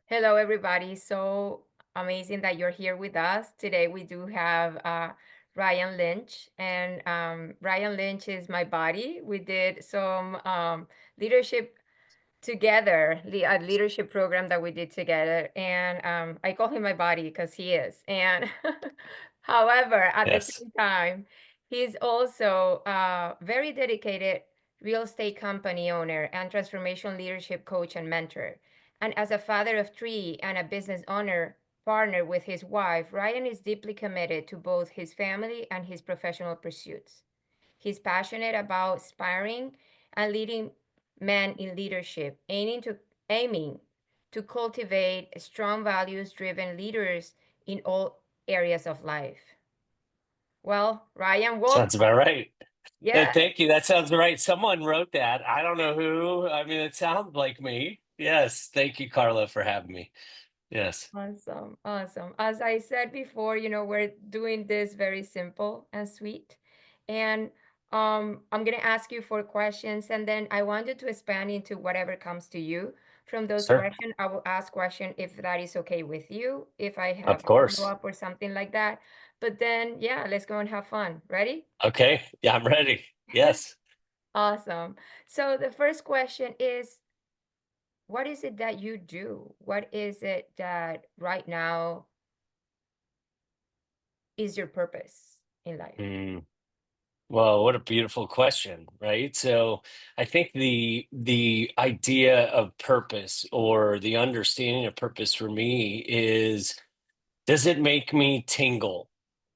Hello, everybody. So amazing that you're here with us. Today, we do have Ryan Lynch, and Ryan Lynch is my buddy. We did some leadership together, a leadership program that we did together. And I call him my buddy because he is. And however, at the Yes. same time, he's also a very dedicated real estate company owner and transformation leadership coach and mentor. And as a father of three and a business owner, partner with his wife, Ryan is deeply committed to both his family and his professional pursuits. He's passionate about inspiring and leading men in leadership, aiming to cultivate strong values-driven leaders in all areas of life. Well, Ryan, Sounds welcome. about right. Yeah, Thank you. That sounds right. Someone wrote that. I don't know who. I mean, it sounds like me. Yes. Thank you, Carla, for having me. Yes. awesome, awesome. As I said before, we're doing this very simple and sweet. And I'm gonna ask you four questions, and then I want you to expand into whatever comes to you. From those Sure. questions, I will ask question if that is okay with you, if I have Of a course. follow-up or something like that. But then, yeah, let's go and have fun. Ready? Okay. Yeah, I'm ready. Yes. Awesome. So the first question is, what is it that you do? What is it that right now is your purpose in life? Mm, well, what a beautiful question, right? So I think the idea of purpose or the understanding of purpose for me is, does it make me tingle?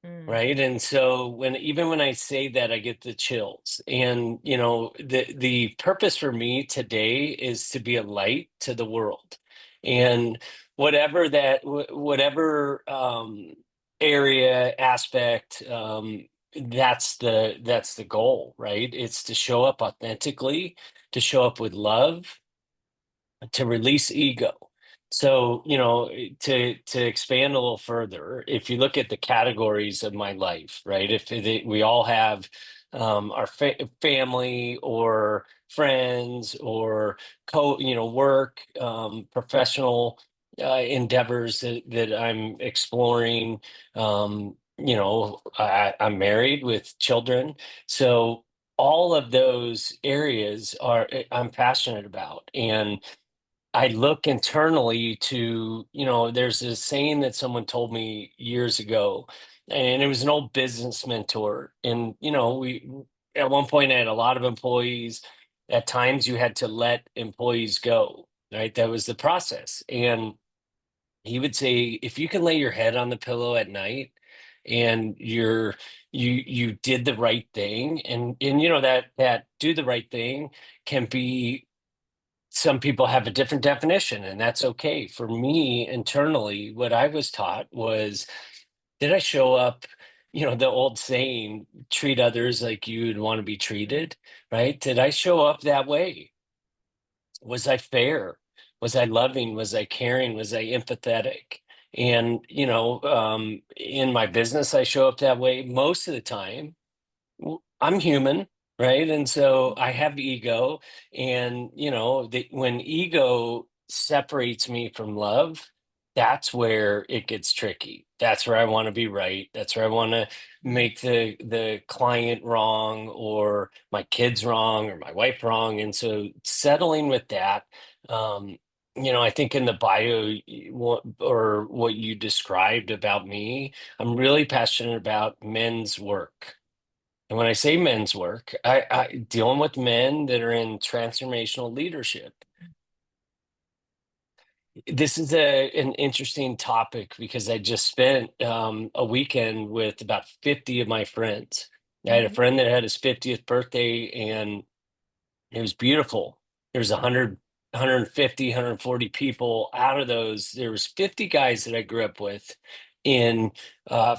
Mm, Right. And so even when I say that, I get the chills. And the purpose for me today is to be a light to the world. And whatever area aspect, that's the goal, right? It's to show up authentically, to show up with love, to release ego. So, to expand a little further, if you look at the categories of my life, right? We all have our family or friends or work, professional endeavors that I'm exploring. I'm married with children, so all of those areas I'm passionate about, and I look internally to, there's this saying that someone told me years ago, and it was an old business mentor. And, at one point, I had a lot of employees. At times, you had to let employees go, right? That was the process. And he would say, if you can lay your head on the pillow at night and you did the right thing, and that do the right thing can be, some people have a different definition, and that's okay. For me, internally, what I was taught was, did I show up? The old saying, treat others like you'd want to be treated, right? Did I show up that way? Was I fair? Was I loving? Was I caring? Was I empathetic? And, in my business, I show up that way most of the time. I'm human, right? And so I have ego, and when ego separates me from love, that's where it gets tricky. That's where I want to be right. That's where I want to mm, make the client wrong, or my kids wrong, or my wife wrong. And so settling with that, um, I think in the bio, or what you described about me, I'm really passionate about men's work. And when I say men's work, I dealing with men that are in transformational leadership. This is an interesting topic because I just spent a weekend with about 50 of my friends. I had a mhm, friend that had his 50th birthday, and it was beautiful. There was 100, 150, 140 people. Out of those, there was 50 guys that I grew up with in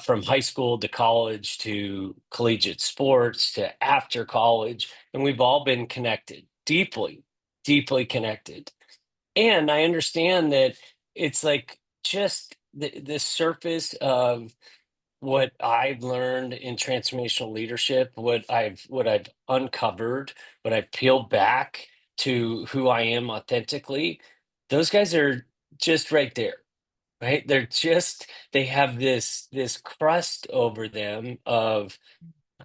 from high school to college to collegiate sports to after college, and we've all been connected, deeply, deeply connected. And I understand that it's like just the surface of what I've learned in transformational leadership, what I've uncovered, what I've peeled back to who I am authentically. Those guys are just right there, right? They have this crust over them of,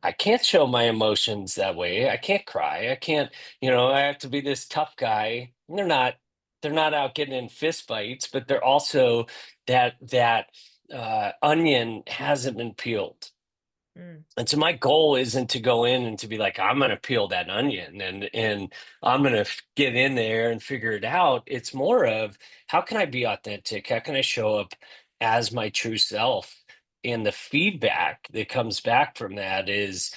I can't show my emotions that way. I can't cry. I can't, I have to be this tough guy. And they're not out getting in fist fights, but they're also that onion hasn't been peeled. Mm, And so my goal isn't to go in and to be like, I'm going to peel that onion and I'm going to get in there and figure it out. It's more of, how can I be authentic? How can I show up as my true self? And the feedback that comes back from that is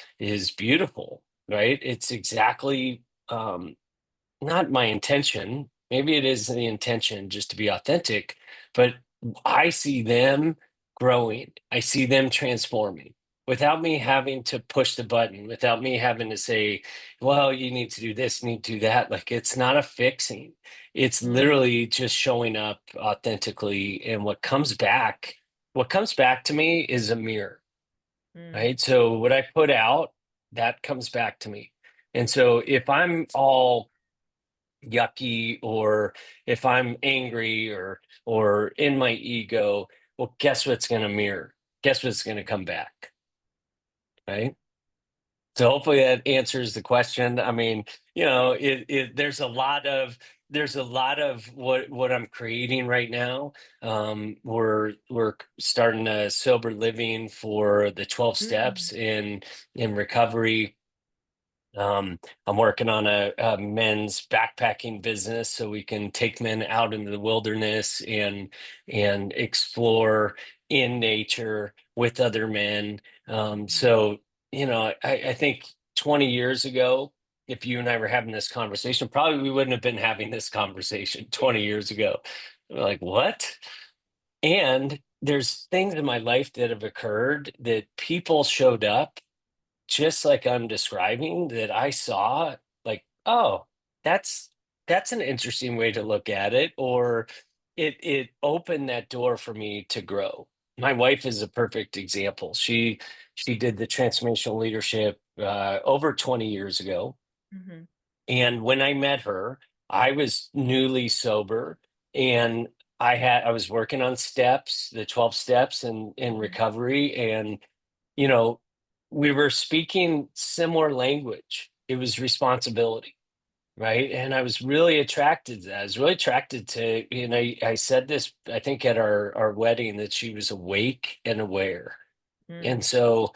beautiful, right? It's exactly not my intention. Maybe it is the intention just to be authentic, but I see them growing. I see them transforming without me having to push the button, without me having to say, well, you need to do this, you need to do that. Like, it's not a fixing. It's mm, literally just showing up authentically. And what comes back to me is a mirror, mm, right? So what I put out, that comes back to me. And so if I'm all yucky, or if I'm angry, or in my ego, well, guess what's going to mirror? Guess what's going to come back, right? So hopefully that answers the question. I mean, there's a lot of what I'm creating right now. We're starting a sober living for the 12 mm, steps in recovery. I'm working on a men's backpacking business so we can take men out into the wilderness and explore in nature with other men. mm, I think 20 years ago, if you and I were having this conversation, probably we wouldn't have been having this conversation 20 years ago. We're like, what? And there's things in my life that have occurred that people showed up just like I'm describing, that I saw, like, oh, that's that's an interesting way to look at it, or it opened that door for me to grow. My wife is a perfect example. She did the transformational leadership over 20 years ago, mhm, and when I met her, I was newly sober, and I was working on steps, the 12 steps in mhm, recovery, and you know, we were speaking similar language. It was responsibility, right? And I was really attracted to that. I was really attracted to, I said this, I think at our wedding, that she was awake and aware. And mm, so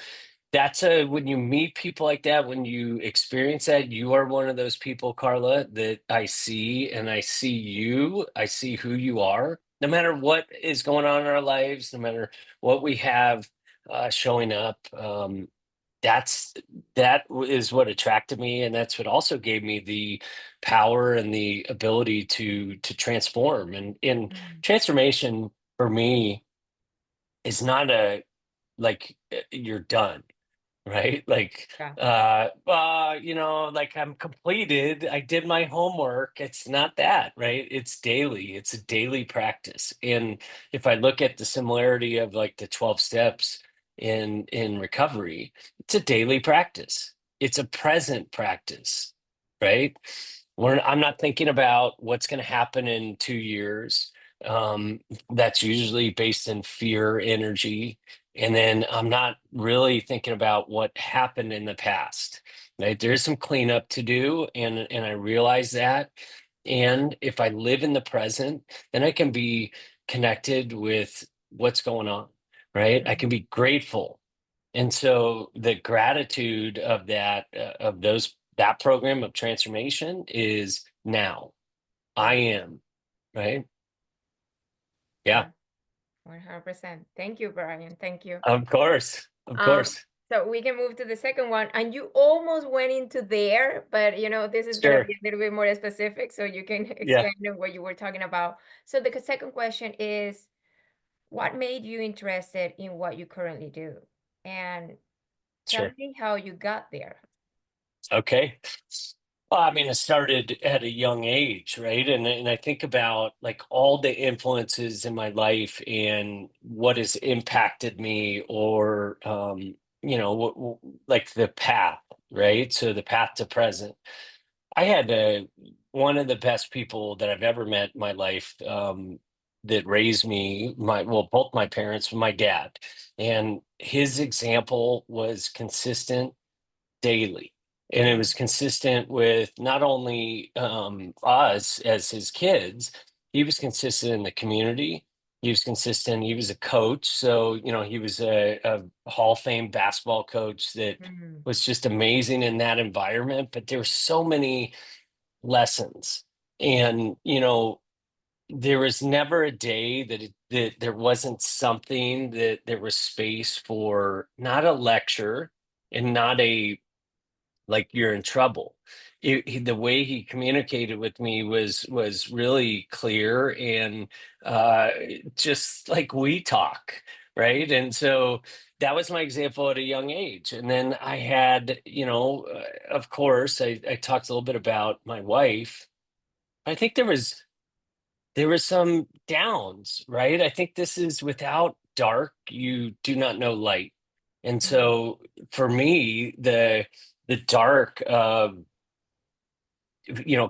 when you meet people like that, when you experience that, you are one of those people, Carla, that I see, and I see you, I see who you are, no matter what is going on in our lives, no matter what we have showing up. That's that is what attracted me, and that's what also gave me the power and the ability to transform. And mm. transformation for me is not a, like, you're done, right? Like, Yeah. like, I'm completed. I did my homework. It's not that, right? It's daily. It's a daily practice. And if I look at the similarity of like the 12 steps in recovery, it's a daily practice. It's a present practice, right? I'm not thinking about what's going to happen in 2 years. Um, that's usually based in fear energy, and then I'm not really thinking about what happened in the past. Right? There is some cleanup to do, and I realize that. And if I live in the present, then I can be connected with what's going on, right? I can Mhm, be grateful. And so the gratitude of that program of transformation is now. I mm. am, right? Yeah, Yeah, 100%. Thank you, Brian. Thank you. of course. Of Um, course. so we can move to the second one, and you almost went into there, but this is gonna be Sure. a little bit more specific, so you can Yeah, expand on what you were talking about. So the second question is, what made you interested in what you currently do? And tell sure. me how you got there. Okay. Well, I mean, it started at a young age, right? And I think about like all the influences in my life and what has impacted me, or like the path, right? So the path to present. I had one of the best people that I've ever met in my life. that raised me, both my parents, my dad, and his example was consistent daily. And it was Mm, consistent with not only us as his kids, he was consistent in the community. He was consistent. He was a coach. So, he was a Hall of Fame basketball coach that mm, was just amazing in that environment. But there were so many lessons. And, there was never a day that there wasn't something that there was space for, not a lecture and not a like you're in trouble. The way he communicated with me was really clear and uh, just like we talk, right? And so that was my example at a young age. And then I had, of course, I talked a little bit about my wife. I think there was some downs, right? I think this is without dark, you do not know light. And mm, so for me, the dark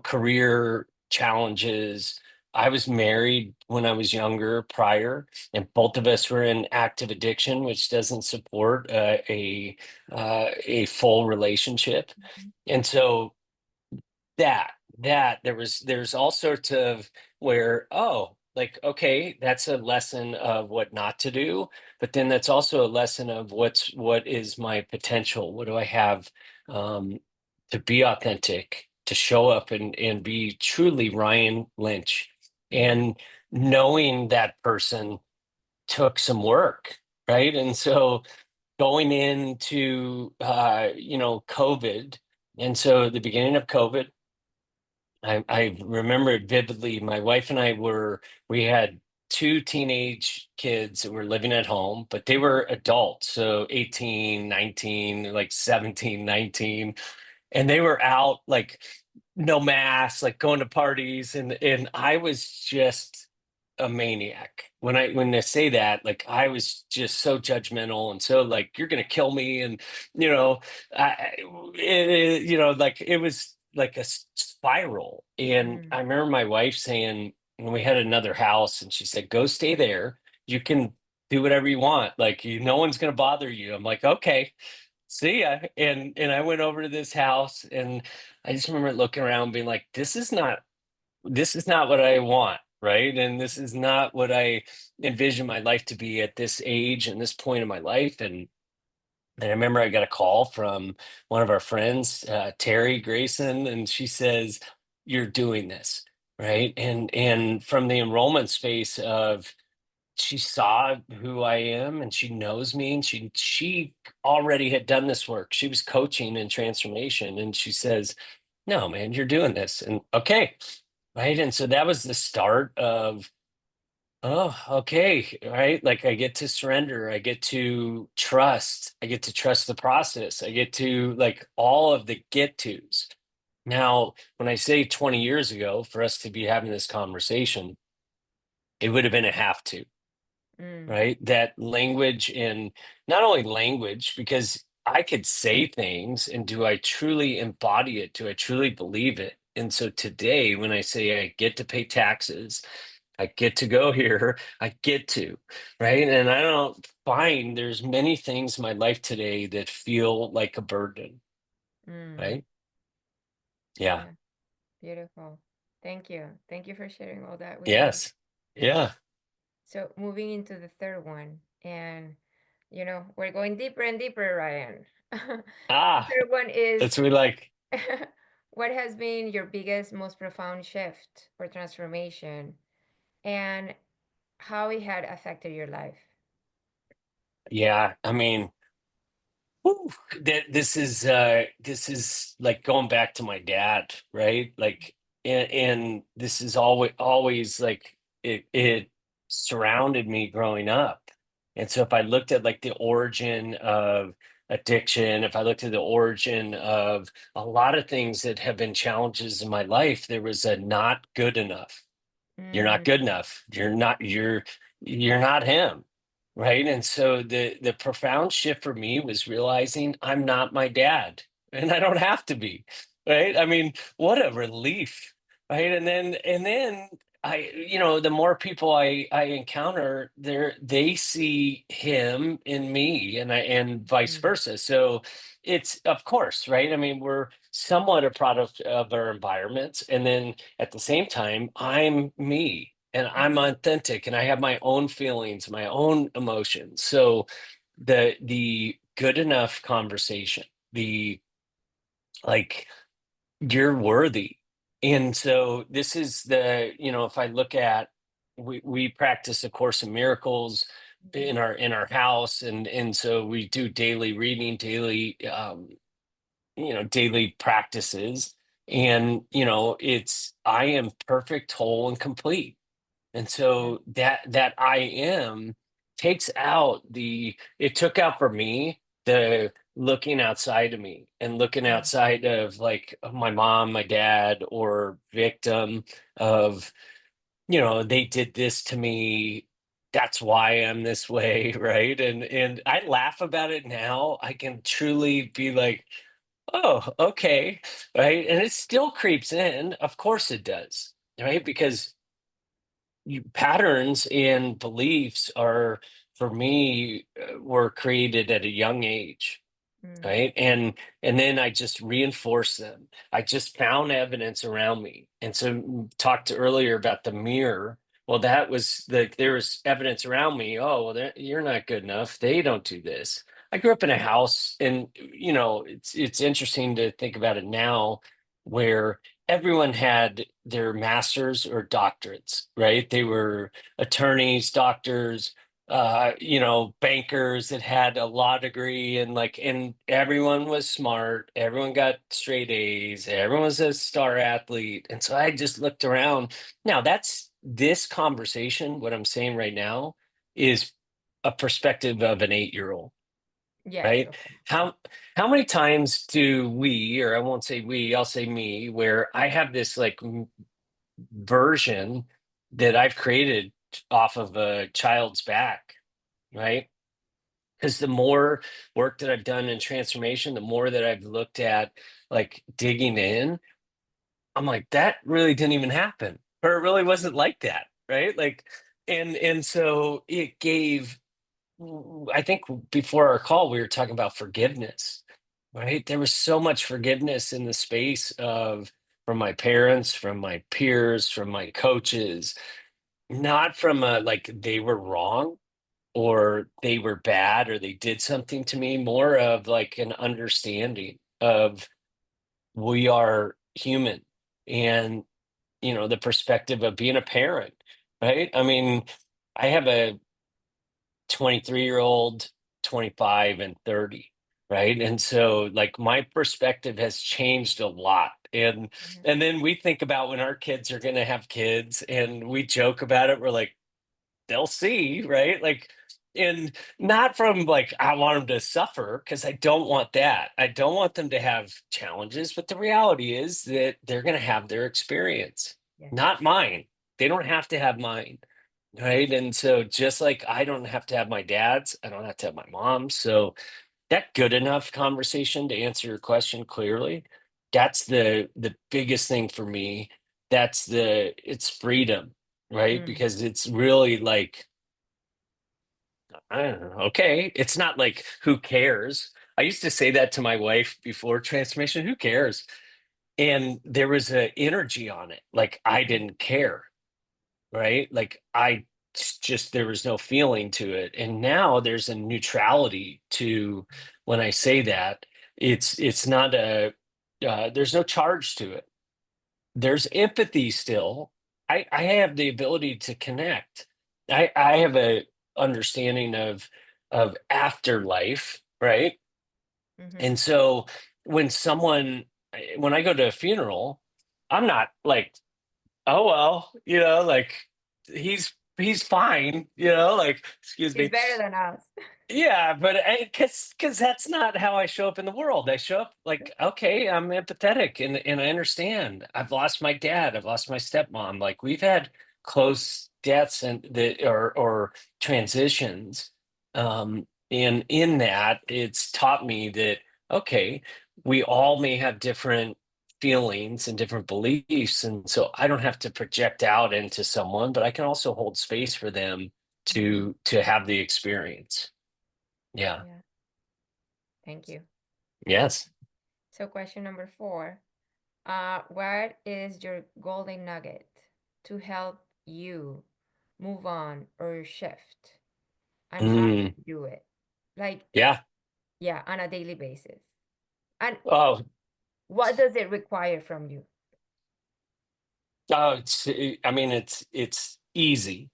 career challenges. I was married when I was younger prior, and both of us were in active addiction, which doesn't support a full relationship. mhm, And so that there's all sorts of where, oh, like, okay, that's a lesson of what not to do, but then that's also a lesson of what is my potential, what do I have, um to be authentic, to show up and be truly Ryan Lynch. mm, And knowing that person took some work, right? And so going into COVID, and so the beginning of COVID, I remember it vividly. My wife and we had two teenage kids that were living at home, but they mhm, were adults. So 18, 19, like 17, 19, and they were out like no mask, like going to parties, and I was just a maniac. When they say that, like I was just so judgmental and so like you're gonna kill me, and you know, like it was like a spiral. And mm, I remember my wife saying, when we had another house, and she said, "Go stay there. You can do whatever you want. Like no one's gonna bother you." I'm like, "Okay." See ya. And I went over to this house, and I just remember looking around being like, this is not what I want, right? And this is not what I envision my life to be at this age and this point in my life. And I remember I got a call from one of our friends, Terry Grayson, and she says, "You're doing this." Right. And from the enrollment space of, she saw who I am and she knows me, and she already had done this work. She was coaching and transformation, and she says, "No, man, you're doing this." And okay, right? And so that was the start of, oh, okay, right? Like I get to surrender, I get to trust the process, I get to like all of the get tos. Now, when I say 20 years ago, for us to be having this conversation, it would have been a have to, mm, right? That language, and not only language, because I could say things, and do I truly embody it? Do I truly believe it? And so today, when I say I get to pay taxes, I get to go here, I get to, right? And I don't find there's many things in my life today that feel like a burden, mm. right? Yeah. Yeah, beautiful. Thank you. Thank you for sharing all that with me. Yes. Yeah. So moving into the third one, and we're going deeper and deeper, Ryan. The Ah, third one is that's what we like. what has been your biggest, most profound shift or transformation, and how it had affected your life? Yeah. I mean, whew, this is like going back to my dad, right? Like, and this is always like it surrounded me growing up. And so if I looked at like the origin of addiction, if I looked at the origin of a lot of things that have been challenges in my life, there was a not good enough. You're not good Mm, enough. You're not him. Right. And so the profound shift for me was realizing I'm not my dad, and I don't have to be. Right. I mean, what a relief. Right. And then the more people I encounter, they see him in me, and vice Mm, versa. So it's, of course, right? I mean, we're somewhat a product of our environments, and then at the same time, I'm me and I'm mhm, authentic, and I have my own feelings, my own emotions. So the good enough conversation, the like you're worthy. And so this is if I look at, we practice A Course in Miracles mhm, in our house, and so we do daily reading, daily practices. And it's, I am perfect, whole, and complete. And mhm, so that I am takes out it took out for me the looking outside of me and looking mhm. outside of like of my mom, my dad, or victim of, they did this to me. That's why I'm this way, right? And I laugh about it now. I can truly be like, oh, okay, right? And it still creeps in. Of course it does, right? Because patterns and beliefs are, for me, were created at a young age, Mm, right? And then I just reinforce them. I just found evidence around me. And so talked earlier about the mirror. Well, that was there was evidence around me. Oh, well, you're not good enough. They don't do this. I grew up in a house, and it's interesting to think about it now, where everyone had their masters or doctorates, right? They were attorneys, doctors, bankers that had a law degree, and everyone was smart. Everyone got straight A's. Everyone was a star athlete. And so I just looked around. Now that's this conversation. What I'm saying right now is a perspective of an 8-year-old, yes, right? of course. How many times do we, or I won't say we, I'll say me, where I have this like version that I've created off of a child's back, right? Because the more work that I've done in transformation, the more that I've looked at like digging in, I'm like, that really didn't even happen, or it really wasn't like that, right? Like, and so it gave. I think before our call, we were talking about forgiveness, right? There was so much forgiveness in the space of from my parents, from my peers, from my coaches, not from a like they were wrong or they were bad or they did something to me, more of like an understanding of we are human, and the perspective of being a parent, right? I mean, I have a 23-year-old, 25, and 30, right? And so like my perspective has changed a lot. and Mhm. and then we think about when our kids are going to have kids, and we joke about it. We're like, they'll see, right? Like, and not from like, I want them to suffer, because I don't want that. I don't want them to have challenges, but the reality is that they're going to have their experience, Yes. not mine. They don't have to have mine, right? And so, just like I don't have to have my dad's, I don't have to have my mom's. So, that good enough conversation to answer your question clearly, that's the biggest thing for me. It's freedom, right? Mm, Because it's really like, I don't know, okay, it's not like who cares. I used to say that to my wife before transformation, who cares? And there was an energy on it, like I mm, didn't care, right? Like I just, there was no feeling to it. And now there's a neutrality to when I say that. It's not there's no charge to it. There's empathy still. I have the ability to connect. I have a understanding of afterlife, right? mhm. And so when when I go to a funeral, I'm not like, oh well, like he's fine, like, excuse He's me. better than us. Yeah, but because that's not how I show up in the world. I show up like, okay, I'm empathetic, and I understand. I've lost my dad. I've lost my stepmom. Like we've had close deaths and or transitions. And in that, it's taught me that, okay, we all may have different feelings and different beliefs. And so I don't have to project out into someone, but I can also hold space for them Mm-hmm. to have the experience. Yeah. Yeah. Thank you. Yes. So question number 4. What is your golden nugget to help you move on or shift? And how do Mm, you do it? Like, yeah. yeah, on a daily basis. And Oh, what does it require from you? oh, I mean, it's easy.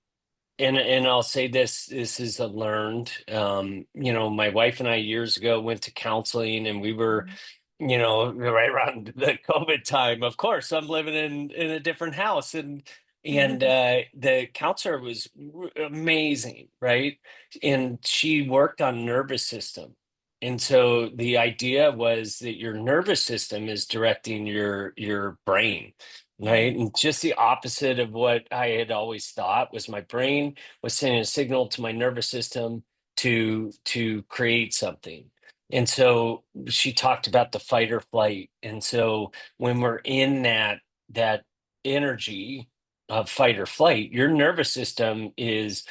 And I'll say this is a learned, my wife and I years ago went to counseling, and we were, Mhm. right around the COVID time. Of course, I'm living in a different house, and the counselor was amazing, right? And she worked on nervous system. And so the idea was that your nervous system is directing your brain, right? Mhm. And just the opposite of what I had always thought was my brain was sending a signal to my nervous system to create something. And so she talked about the fight or flight. And so when we're in that energy of fight or flight, your nervous system is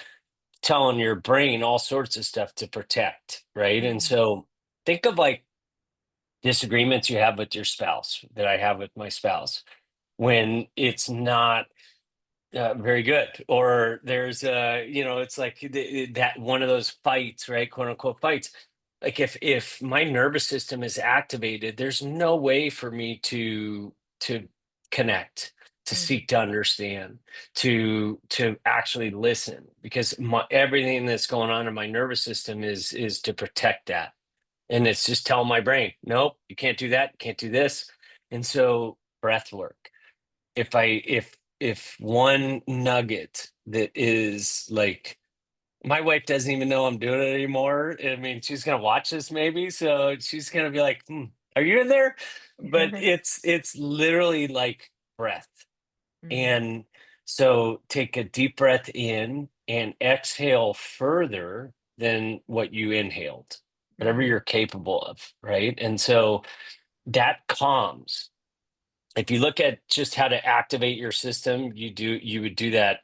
telling your brain all sorts of stuff to protect, right? And Mhm. so think of like disagreements you have with your spouse that I have with my spouse when it's not very good, or there's it's like that one of those fights, right? Quote unquote fights. Like if my nervous system is activated, there's no way for me to connect, to Mhm. seek to understand, to actually listen, because everything that's going on in my nervous system is to protect that, and it's just telling my brain, nope, you can't do that, you can't do this. And so breath work, if one nugget that is like, my wife doesn't even know I'm doing it anymore. I mean, she's gonna watch this maybe, so she's gonna be like, are you in there? But it's literally like breath. Mhm. And so take a deep breath in and exhale further than what you inhaled, whatever Mhm. you're capable of, right? And so that calms. If you look at just how to activate your system, you would do that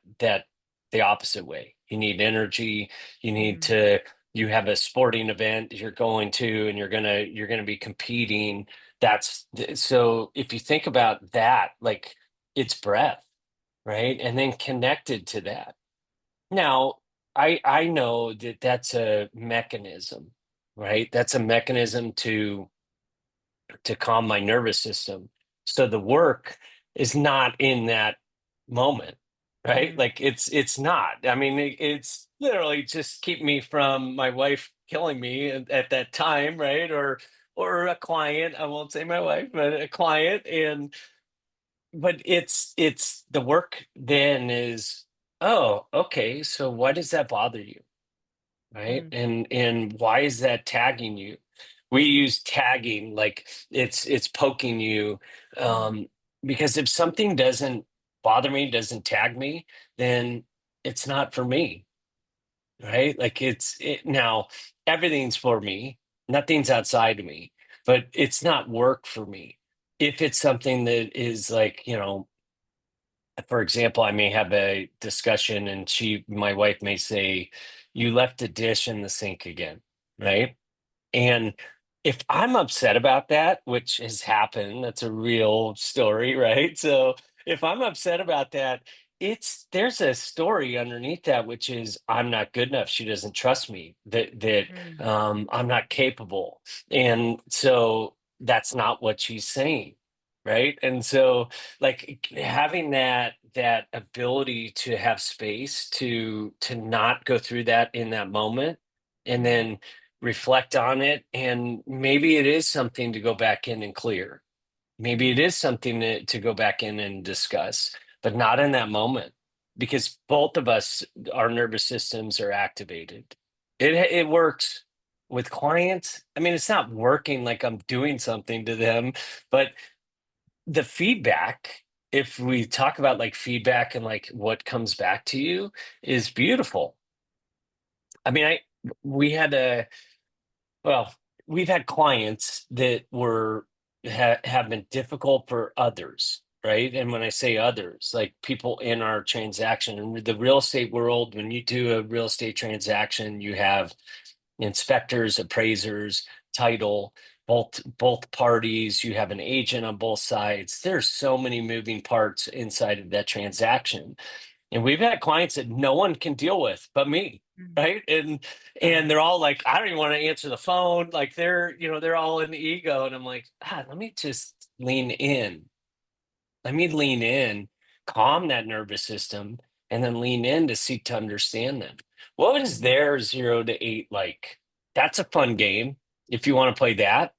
the opposite way. You need energy, you need Mhm. to you have a sporting event you're going to, and you're gonna be competing. So if you think about that, like, it's breath, right? And then connected to that. Now, I know that that's a mechanism, right? That's a mechanism to calm my nervous system. So the work is not in that moment, right? Mhm. Like it's not. I mean, it's literally just keep me from my wife killing me at that time, right? Or a client. I won't say my wife, but a client. And but it's the work then is, oh, okay. So why does that bother you? Right? Mhm. And why is that tagging you? We use tagging like it's poking you, Mhm. um, because if something doesn't bother me, doesn't tag me, then it's not for me, right? Like now everything's for me, nothing's outside of me, but it's not work for me. If it's something that is like, for example, I may have a discussion and my wife may say, you left a dish in the sink again, right? And if I'm upset about that, which has happened, that's a real story, right? So if I'm upset about that, there's a story underneath that, which is I'm not good enough. She doesn't trust me, that Mhm. I'm not capable. And so that's not what she's saying. Right. And so, like, having that ability to have space to not go through that in that moment, and Mhm. then reflect on it, and maybe it is something to go back in and clear. Maybe it Mhm. is something to go back in and discuss, but not in that moment, because both of us, our nervous systems are activated. It works with clients. I mean, it's not working like I'm doing something to them, but the feedback, if we talk about like feedback and like what comes back to you, is beautiful. I mean, we had a well, we've had clients that were have been difficult for others, right? And when I say others, like people in our transaction, in the real estate world, when you do a real estate transaction, you have inspectors, appraisers, title, both parties. You have an agent on both sides. There's so many moving parts inside of that transaction, and we've had clients that no one can deal with but me, Mm. right? And Right. they're all like, I don't even want to answer the phone. Like they're all in the ego, and I'm like, let me just lean in. Let me lean in, calm that nervous system, and then lean in to seek to understand them. What is Mhm. their 0 to 8 like? That's a fun game if you want to play that,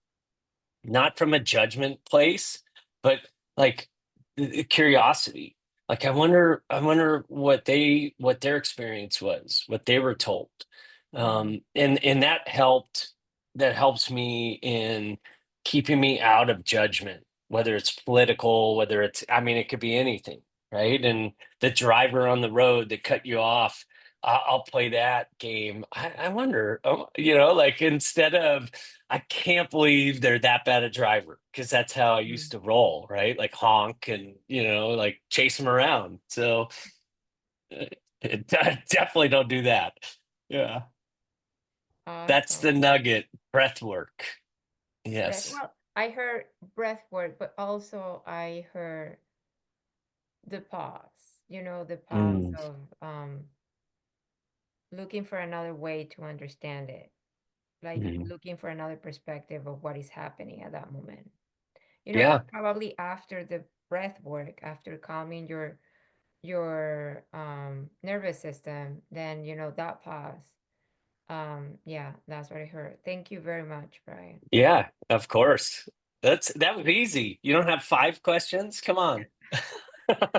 not from a judgment place, but like curiosity. Like I wonder what their experience was, what they were told. Mhm. And that helps me in keeping me out of judgment, whether it's political, whether it's, I mean, it could be anything, right? And the driver on the road that cut you off, I'll play that game. I wonder, like instead of, I can't believe they're that bad a driver, because that's how I used Mhm. to roll, right? Like honk and, like chase them around. So uh, definitely don't do that. Yeah. That's Awesome. the nugget. Breath work. Breath. Yes. Well, I heard breath work, but also I heard the pause. The pause Mm, of looking for another way to understand it, like mhm. looking for another perspective of what is happening at that moment. Yeah. Probably after the breath work, after calming your nervous system, then that pause. Yeah, that's what I heard. Thank you very much, Brian. Yeah, of course. That was easy. You don't have 5 questions? Come on.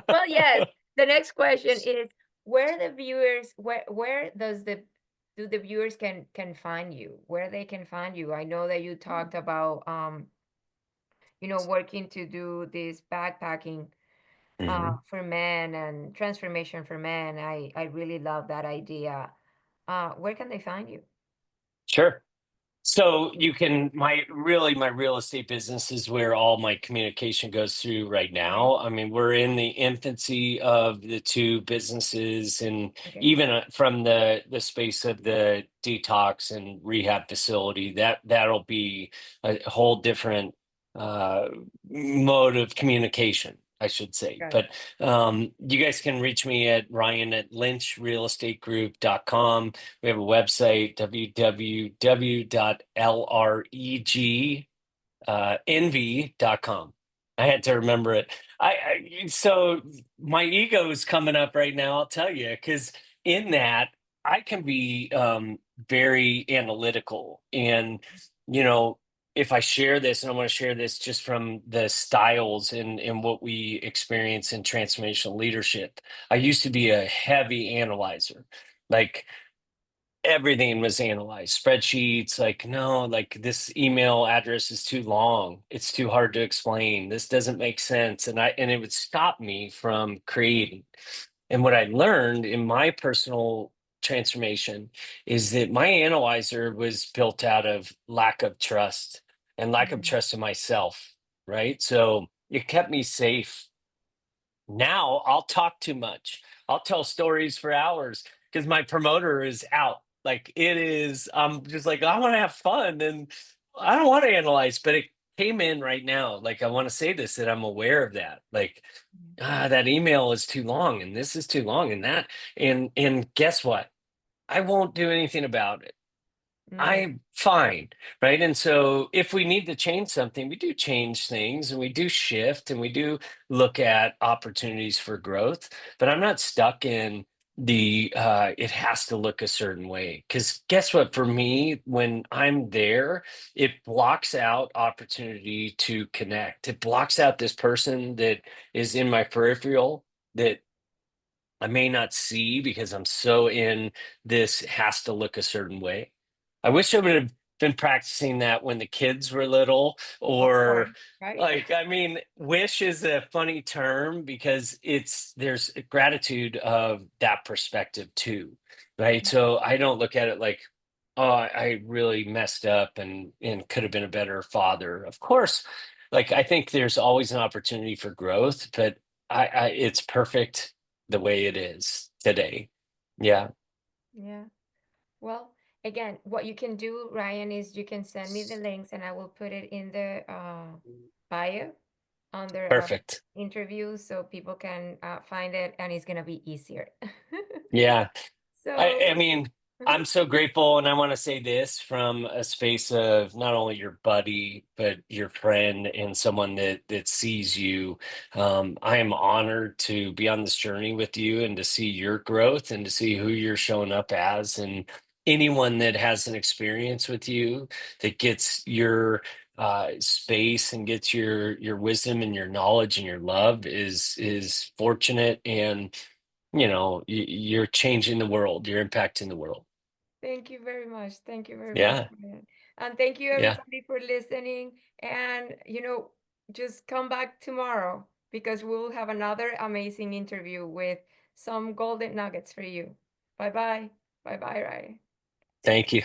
Well, yes. The next question is where the viewers where does the do the viewers can find you? Where they can find you? I know that you talked about working to do this backpacking Mhm. for men and transformation for men. I really love that idea. Where can they find you? Sure. So you can my real estate business is where all my communication goes through right Okay. now. I mean, we're in the infancy of the two businesses, and Okay. even from the space of the detox and rehab facility, that'll be a whole different uh, mode of communication, I should say. Got it. But you guys can reach me at Ryan at lynchrealestategroup.com. We have a website, www.legNV.com. I had to remember it. So my ego is coming up right now, I'll tell you, because in that I can be very analytical. And, you know, if I share this, and I want to share this just from the styles and what we experience in transformational leadership, I used to be a heavy analyzer. Like everything was analyzed, spreadsheets, like, no, like this email address is too long, it's too hard to explain, this doesn't make sense, and it would stop me from creating. And what I learned in my personal transformation is that my analyzer was built out of lack of trust and lack of Mhm. trust in myself, right? So it kept me safe. Now I'll talk too much. I'll tell stories for hours because my promoter is out. Like it is, I'm just like, I want to have fun and I don't want to analyze, but it came in right now. Like I want to say this, that I'm aware of that. Like, that email is too long and this is too long and that. And guess what? I won't do anything about it. Mm. I'm fine, right? And so if we need to change something, we do change things and we do shift and we do look at opportunities for growth. But I'm not stuck in the it has to look a certain way. Because guess what? For me, when I'm there, it blocks out opportunity to connect. It blocks out this person that is in my peripheral that I may not see because I'm so in this has to look a certain way. I wish I would have been practicing that when the kids were little, Of course, or right? like, I mean, wish is a funny term because there's a gratitude of that perspective too, right? So I don't look at it like, oh, I really messed up and could have been a better father. Of course, like I think there's always an opportunity for growth, but it's perfect the way it is today. Yeah, Yeah. Well, again, what you can do, Ryan, is you can send me the links and I will put it in the bio under our perfect. interview so people can find it and it's gonna be easier. Yeah. I So, mean, mhm. I'm so grateful, and I want to say this from a space of not only your buddy, but your friend and someone that sees you. I am honored to be on this journey with you and to see your growth and to see who you're showing up as. And anyone that has an experience with you that gets your space and gets your wisdom and your knowledge and your love is fortunate, and you're changing the world, you're impacting the world. Thank you very much. Thank you very much, Yeah, Ryan. And thank you yeah. everybody for listening. And just come back tomorrow because we'll have another amazing interview with some golden nuggets for you. Bye bye. Bye bye, Ryan. Thank you.